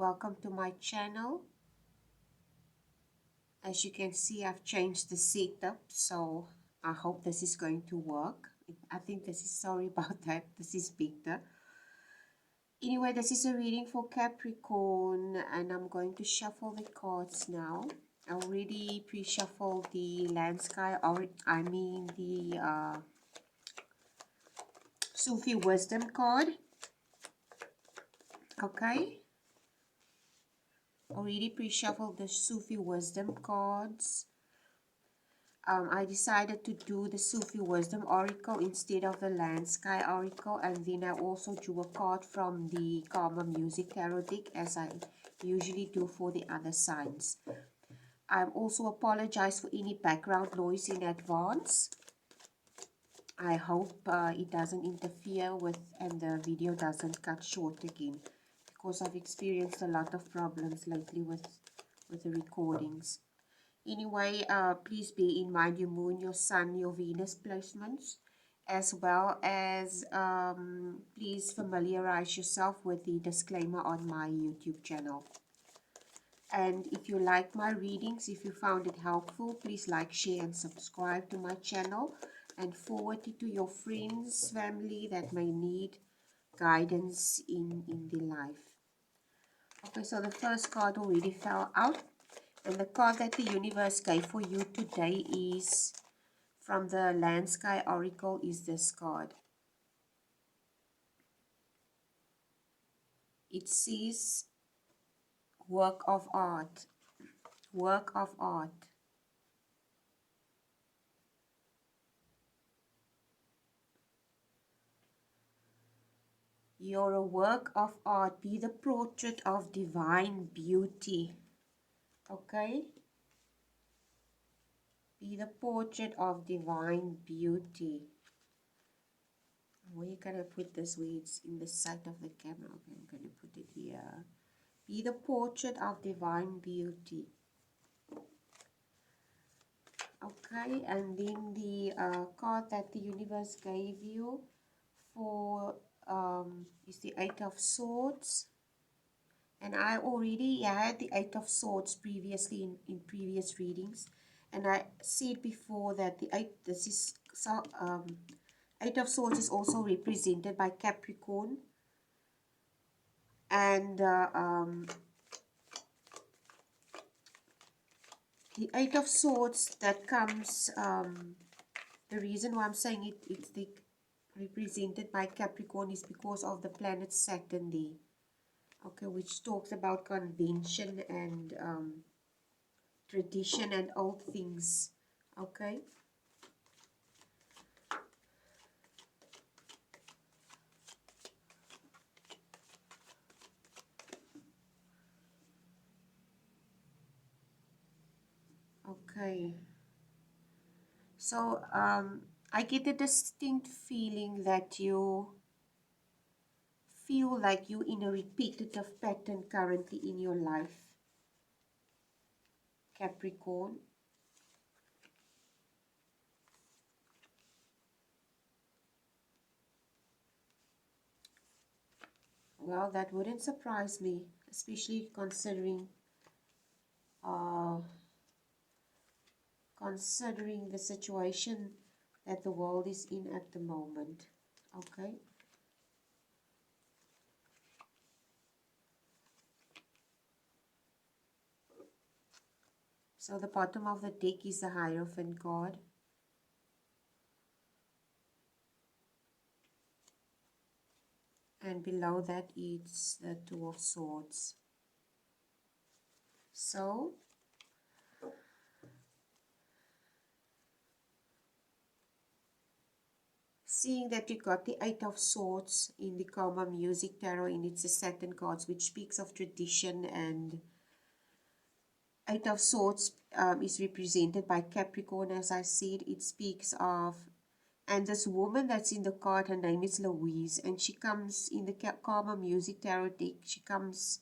welcome to my channel. As you can see, I've changed the setup, so I hope this is going to work. I think this is, sorry about that, this is better. Anyway, this is a reading for Capricorn, and I'm going to shuffle the cards now. I already pre-shuffled the land sky, or I mean the Sufi wisdom card. Okay, already pre-shuffled the Sufi wisdom cards. I decided to do the Sufi wisdom oracle instead of the land sky oracle, and then I also drew a card from the Karma Music Tarot deck, as I usually do for the other signs. I also apologize for any background noise in advance. I hope it doesn't interfere with and the video doesn't cut short again, because I've experienced a lot of problems lately with the recordings. Anyway, please bear in mind your moon, your sun, your Venus placements, as well as please familiarize yourself with the disclaimer on my YouTube channel. And if you like my readings, if you found it helpful, please like, share, and subscribe to my channel, and forward it to your friends, family that may need guidance in their life. Okay, so the first card already fell out, and the card that the universe gave for you today is from the Land Sky Oracle is this card. It says work of art, work of art. You're a work of art. Be the portrait of divine beauty. Okay? Be the portrait of divine beauty. Where can I put this? Where it's in the sight of the camera. Okay, I'm going to put it here. Be the portrait of divine beauty. Okay, and then the card that the universe gave you for is the Eight of Swords. And I already had the Eight of Swords previously in previous readings, and I said before that the Eight of Swords is also represented by Capricorn, and the Eight of Swords that comes, the reason why I'm saying it's represented by Capricorn is because of the planet Saturn there. Okay, which talks about convention and tradition and old things. Okay. Okay. So I get a distinct feeling that you feel like you're in a repetitive pattern currently in your life, Capricorn. Well, that wouldn't surprise me, especially considering the situation that the world is in at the moment. Okay. So the bottom of the deck is the Hierophant card. And below that is the Two of Swords. So seeing that you got the Eight of Swords in the Karma Music Tarot, and it's a Saturn cards, which speaks of tradition, and Eight of Swords is represented by Capricorn. As I said, it speaks of, and this woman that's in the card, her name is Louise, and she comes in the Karma Music Tarot deck. She comes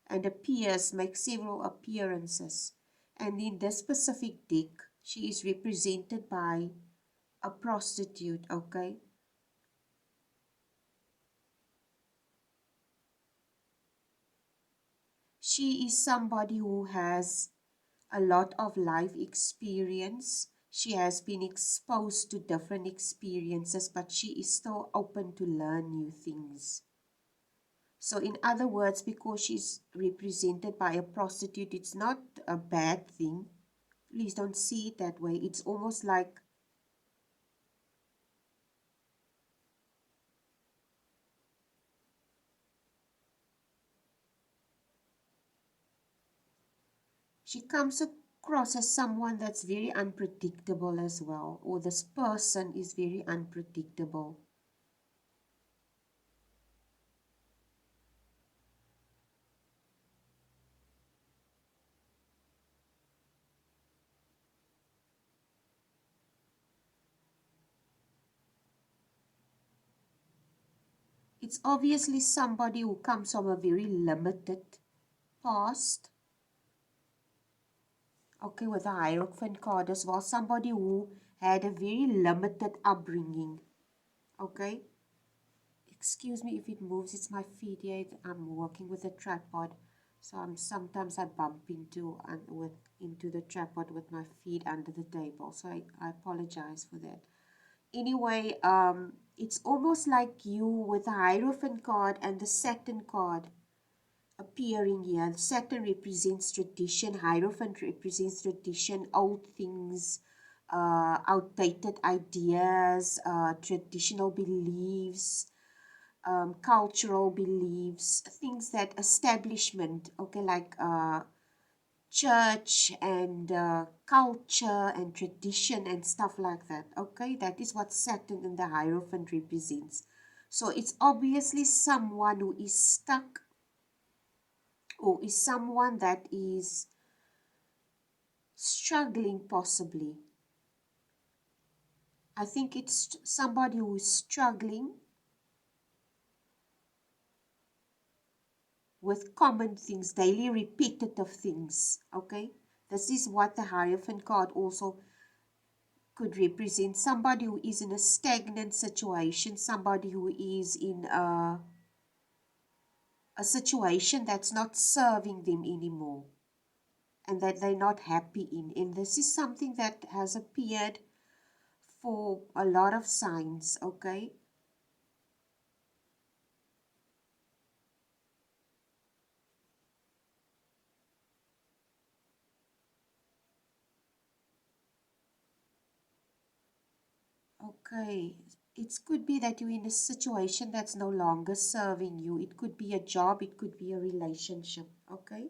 and appears, makes several appearances, and in this specific deck, she is represented by a prostitute. Okay. She is somebody who has a lot of life experience. She has been exposed to different experiences, but she is still open to learn new things. So in other words, because she's represented by a prostitute, it's not a bad thing. Please don't see it that way. It's almost like she comes across as someone that's very unpredictable as well, or this person is very unpredictable. It's obviously somebody who comes from a very limited past. Okay, with the Hierophant card as well, somebody who had a very limited upbringing. Okay, excuse me if it moves, it's my feet here. I'm working with a tripod, so sometimes I bump into the tripod with my feet under the table, so I apologize for that. Anyway, it's almost like you with the Hierophant card and the Saturn card appearing here. Saturn represents tradition, Hierophant represents tradition, old things, outdated ideas, traditional beliefs, cultural beliefs, things that establishment, okay, like church and culture and tradition and stuff like that. Okay, that is what Saturn in the Hierophant represents. So it's obviously someone who is stuck, or is someone that is struggling, possibly. I think it's somebody who is struggling with common things, daily repetitive things. Okay, this is what the Hierophant card also could represent. Somebody who is in a stagnant situation, somebody who is in a situation that's not serving them anymore and that they're not happy in. And this is something that has appeared for a lot of signs. Okay, okay, it could be that you're in a situation that's no longer serving you. It could be a job, it could be a relationship. Okay,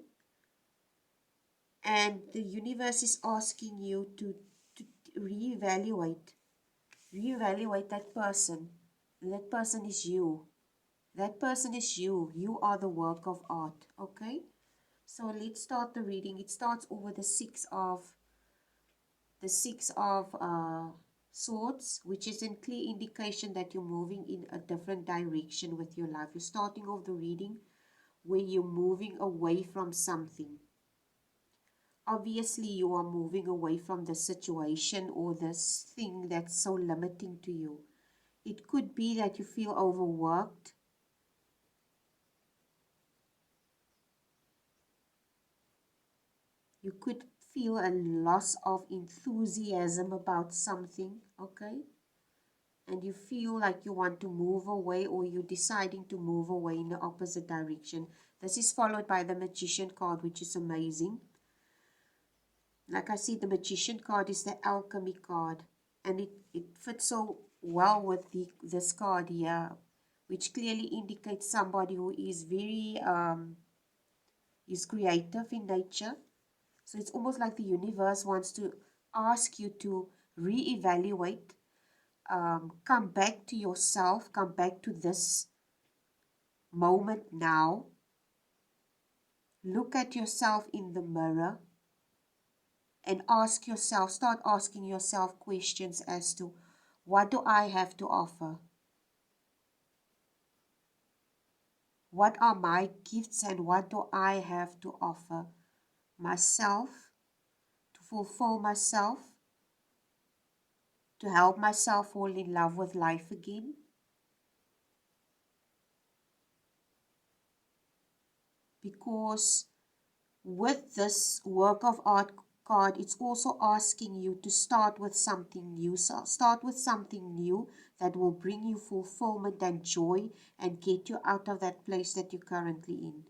and the universe is asking you to reevaluate. Reevaluate that person. And that person is you. That person is you. You are the work of art. Okay? So let's start the reading. It starts over the six of swords, which is a clear indication that you're moving in a different direction with your life. You're starting off the reading where you're moving away from something. Obviously, you are moving away from the situation or this thing that's so limiting to you. It could be that you feel overworked. You could feel a loss of enthusiasm about something, okay? And you feel like you want to move away, or you're deciding to move away in the opposite direction. This is followed by the Magician card, which is amazing. Like I said, the Magician card is the alchemy card, and it fits so well with this card here, which clearly indicates somebody who is very is creative in nature. So it's almost like the universe wants to ask you to reevaluate, come back to yourself, come back to this moment now. Look at yourself in the mirror and ask yourself, start asking yourself questions as to, what do I have to offer? What are my gifts and what do I have to offer myself, to fulfill myself, to help myself fall in love with life again? Because With this work of art card, it's also asking you to start with something new. So start with something new that will bring you fulfillment and joy and get you out of that place that you're currently in.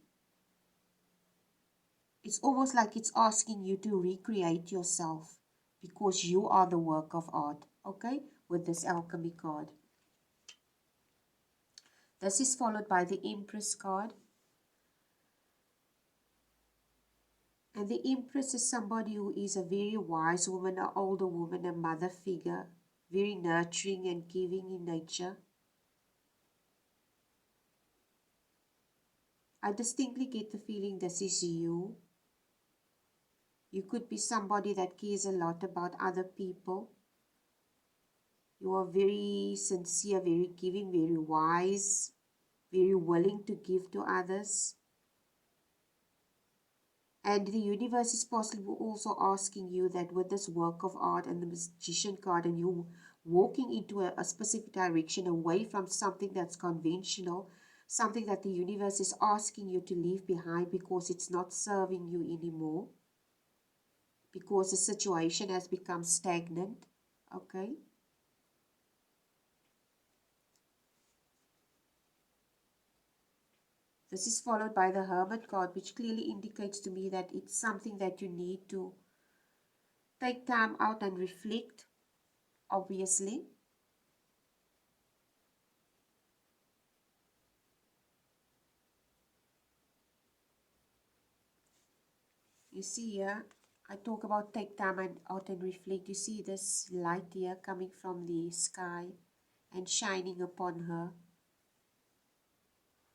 It's almost like it's asking you to recreate yourself because you are the work of art, okay, with this alchemy card. This is followed by the Empress card. And the Empress is somebody who is a very wise woman, an older woman, a mother figure, very nurturing and giving in nature. I distinctly get the feeling this is you. You could be somebody that cares a lot about other people. You are very sincere, very giving, very wise, very willing to give to others. And the universe is possibly also asking you that with this work of art and the magician card, and you walking into a specific direction away from something that's conventional, something that the universe is asking you to leave behind because it's not serving you anymore, because the situation has become stagnant. Okay. This is followed by the Hermit card, which clearly indicates to me that it's something that you need to take time out and reflect, obviously. You see here, I talk about take time and out and reflect. You see this light here coming from the sky and shining upon her.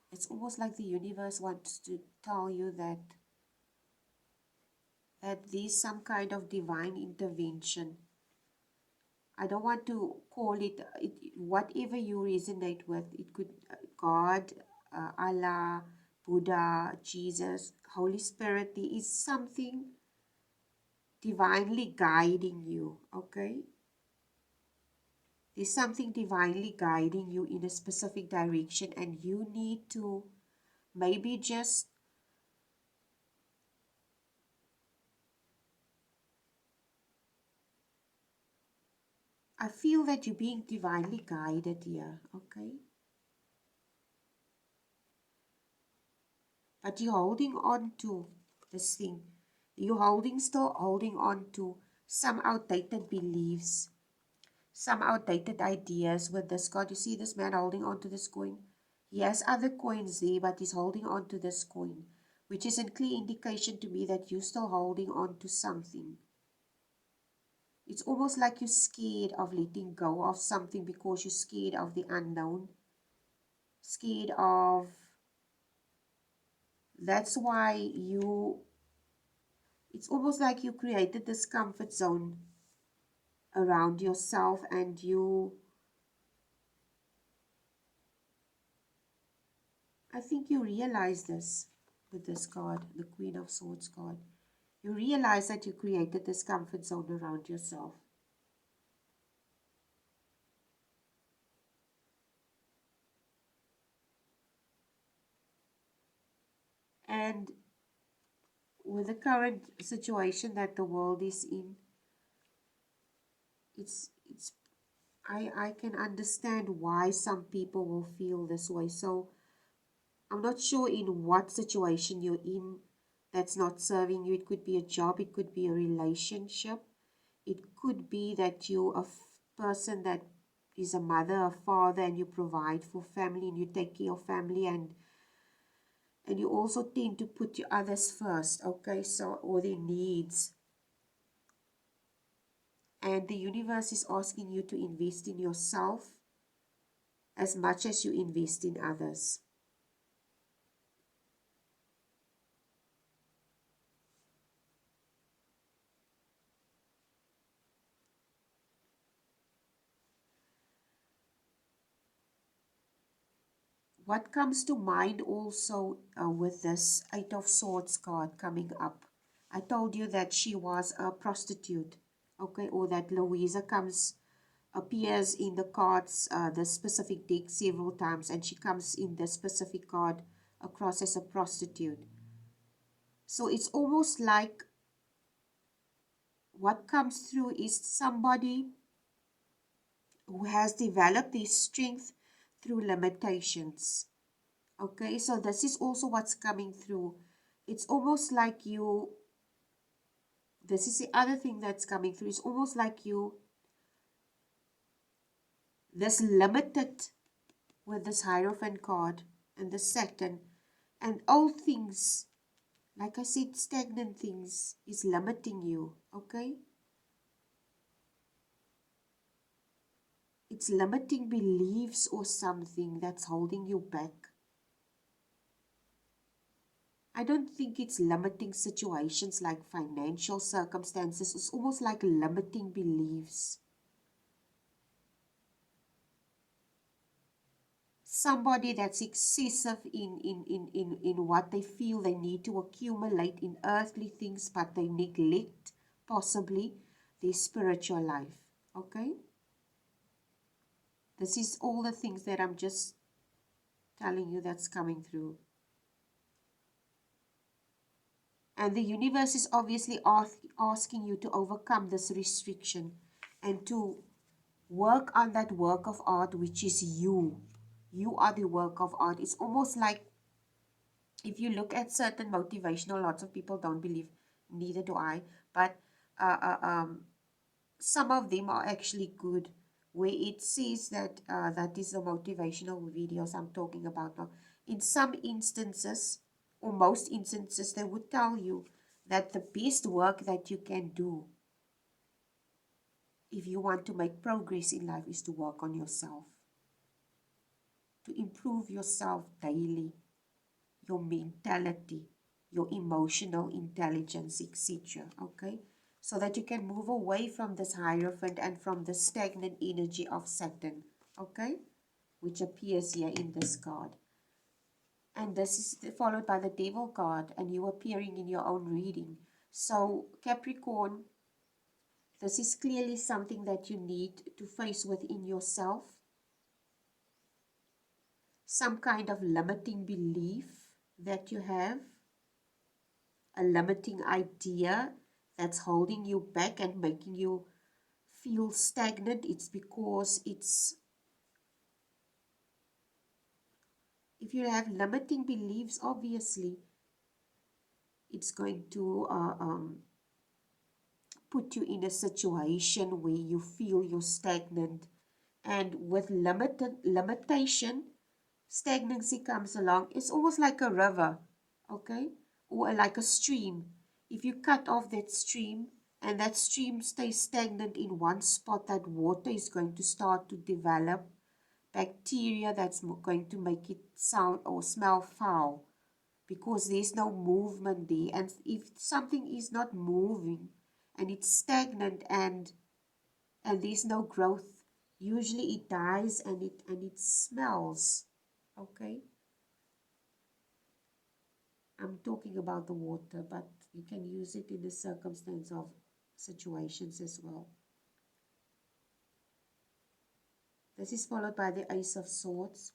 It's almost like the universe wants to tell you that there's some kind of divine intervention. I don't want to call it whatever you resonate with. It could God, Allah, Buddha, Jesus, Holy Spirit. There is something divinely guiding you, okay? There's something divinely guiding you in a specific direction, and you need to maybe just, I feel that you're being divinely guided here, okay? But you're holding on to this thing. You're still holding on to some outdated beliefs, some outdated ideas with this card. You see this man holding on to this coin? He has other coins there, but he's holding on to this coin, which is a clear indication to me that you're still holding on to something. It's almost like you're scared of letting go of something because you're scared of the unknown, scared of, that's why it's almost like you created this comfort zone around yourself, and I think you realize this with this card, the Queen of Swords card. You realize that you created this comfort zone around yourself. And with the current situation that the world is in, it's I can understand why some people will feel this way. So I'm not sure in what situation you're in that's not serving you. It could be a job, it could be a relationship, it could be that you're a person that is a mother, a father, and you provide for family and you take care of family, and you also tend to put your others first, okay, so, or their needs. And the universe is asking you to invest in yourself as much as you invest in others. What comes to mind also with this Eight of Swords card coming up? I told you that she was a prostitute, okay, or that Louisa appears in the cards, the specific deck several times, and she comes in the specific card across as a prostitute. So it's almost like what comes through is somebody who has developed their strength through limitations. Okay, so this is also what's coming through. It's almost like you, this is the other thing that's coming through. It's almost like you, this limited with this Hierophant card and the Saturn and all things, like I said, stagnant things is limiting you, okay? It's limiting beliefs or something that's holding you back. I don't think it's limiting situations like financial circumstances. It's almost like limiting beliefs. Somebody that's excessive in what they feel they need to accumulate in earthly things, but they neglect possibly their spiritual life. Okay? This is all the things that I'm just telling you that's coming through. And the universe is obviously asking you to overcome this restriction and to work on that work of art, which is you. You are the work of art. It's almost like if you look at certain motivational, lots of people don't believe, neither do I, but uh, uh, um, some of them are actually good, where it says that that is the motivational videos I'm talking about now. In some instances, or most instances, they would tell you that the best work that you can do if you want to make progress in life is to work on yourself, to improve yourself daily, your mentality, your emotional intelligence, etc. Okay? So that you can move away from this Hierophant and from the stagnant energy of Saturn. Okay? Which appears here in this card. And this is followed by the Devil card and you appearing in your own reading. So Capricorn, this is clearly something that you need to face within yourself. Some kind of limiting belief that you have. A limiting idea that's holding you back and making you feel stagnant. It's because if you have limiting beliefs, obviously it's going to put you in a situation where you feel you're stagnant. And with limitation, stagnancy comes along. It's almost like a river, okay? Or like a stream. If you cut off that stream and that stream stays stagnant in one spot, that water is going to start to develop bacteria that's going to make it sound or smell foul because there's no movement there. And if something is not moving and it's stagnant and there's no growth, usually it dies and it smells. Okay, I'm talking about the water, but you can use it in the circumstance of situations as well. This is followed by the Ace of Swords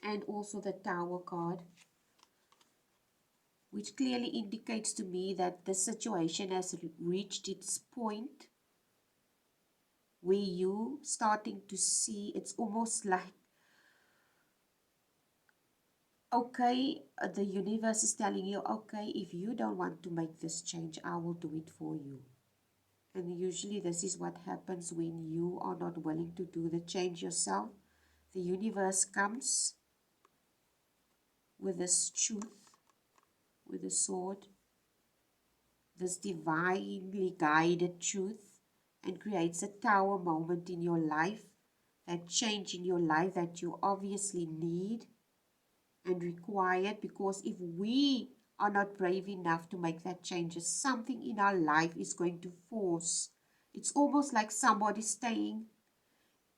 and also the Tower card, which clearly indicates to me that this situation has reached its point where you starting to see, it's almost like, okay, the universe is telling you, okay, if you don't want to make this change, I will do it for you. And usually this is what happens when you are not willing to do the change yourself. The universe comes with this truth, with a sword, this divinely guided truth, and creates a tower moment in your life, that change in your life that you obviously need and required, because if we are not brave enough to make that change, something in our life is going to force. It's almost like somebody staying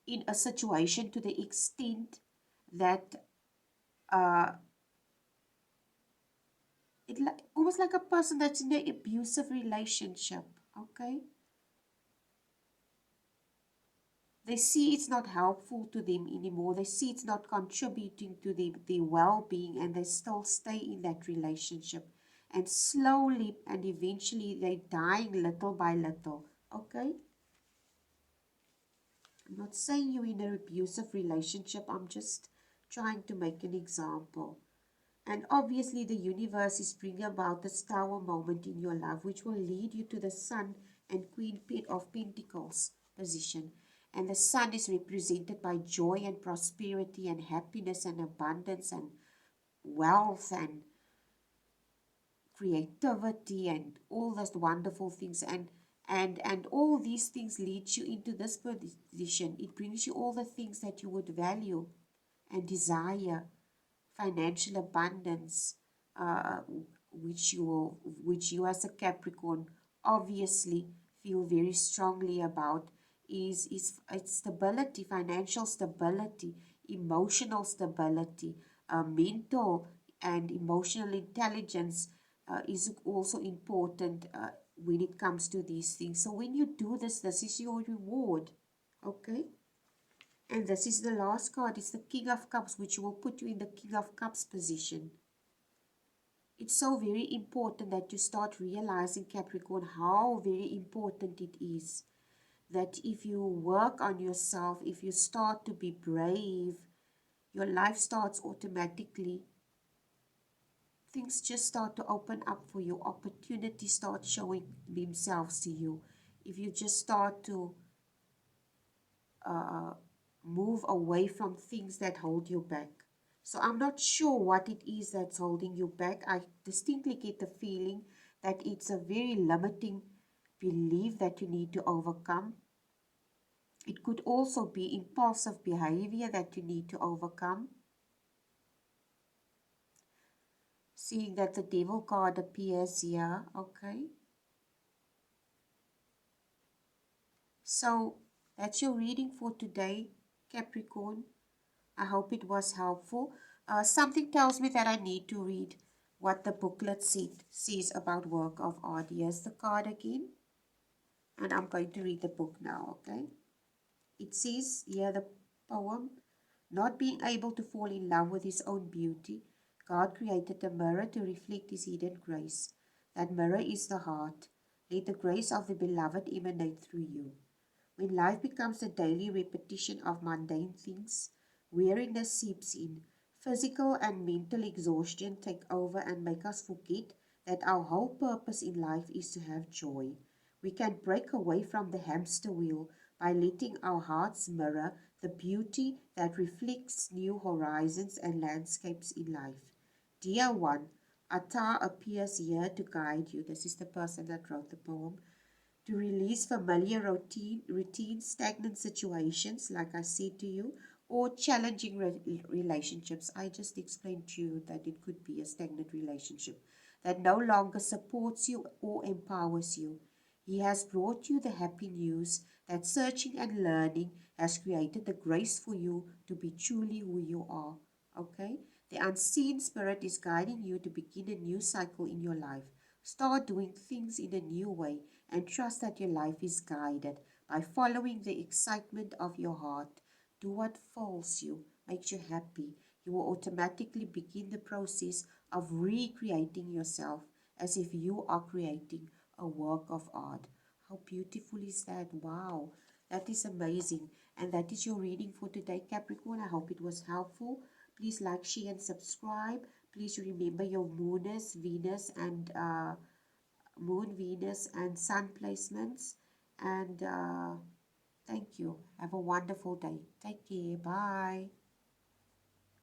in a situation to the extent that almost like a person that's in an abusive relationship, okay? They see it's not helpful to them anymore. They see it's not contributing to their well-being, and they still stay in that relationship. And slowly and eventually they're dying little by little. Okay? I'm not saying you're in an abusive relationship. I'm just trying to make an example. And obviously, the universe is bringing about this tower moment in your life, which will lead you to the Sun and Queen of Pentacles position. And the Sun is represented by joy and prosperity and happiness and abundance and wealth and creativity and all those wonderful things. And all these things lead you into this position. It brings you all the things that you would value and desire, financial abundance, uh, which you as a Capricorn obviously feel very strongly about, is it's stability, financial stability, emotional stability, mental and emotional intelligence is also important when it comes to these things. So when you do this, this is your reward. Okay? And this is the last card. It's the King of Cups, which will put you in the King of Cups position. It's so very important that you start realizing, Capricorn, how very important it is that if you work on yourself, if you start to be brave, your life starts automatically. Things just start to open up for you. Opportunities start showing themselves to you. If you just start to move away from things that hold you back. So I'm not sure what it is that's holding you back. I distinctly get the feeling that it's a very limiting belief that you need to overcome. It could also be impulsive behavior that you need to overcome. Seeing that the devil card appears here, okay? So that's your reading for today, Capricorn. I hope it was helpful. Something tells me that I need to read what the booklet says about work of art. Here's the card again. And I'm going to read the book now, okay? It says here the poem, not being able to fall in love with his own beauty, God created a mirror to reflect his hidden grace. That mirror is the heart. Let the grace of the beloved emanate through you. When life becomes a daily repetition of mundane things, weariness seeps in. Physical and mental exhaustion take over and make us forget that our whole purpose in life is to have joy. We can break away from the hamster wheel by letting our hearts mirror the beauty that reflects new horizons and landscapes in life. Dear one, Atar appears here to guide you. This is the person that wrote the poem, to release familiar routine, stagnant situations, like I said to you, or challenging relationships. I just explained to you that it could be a stagnant relationship that no longer supports you or empowers you. He has brought you the happy news that searching and learning has created the grace for you to be truly who you are. Okay? The unseen spirit is guiding you to begin a new cycle in your life. Start doing things in a new way and trust that your life is guided by following the excitement of your heart. Do what fills you, makes you happy. You will automatically begin the process of recreating yourself as if you are creating a work of art. How beautiful is that? Wow, that is amazing. And that is your reading for today, Capricorn. I hope it was helpful. Please like, share, and subscribe. Please remember your Moon, Venus, and Sun placements. And thank you. Have a wonderful day. Take care. Bye.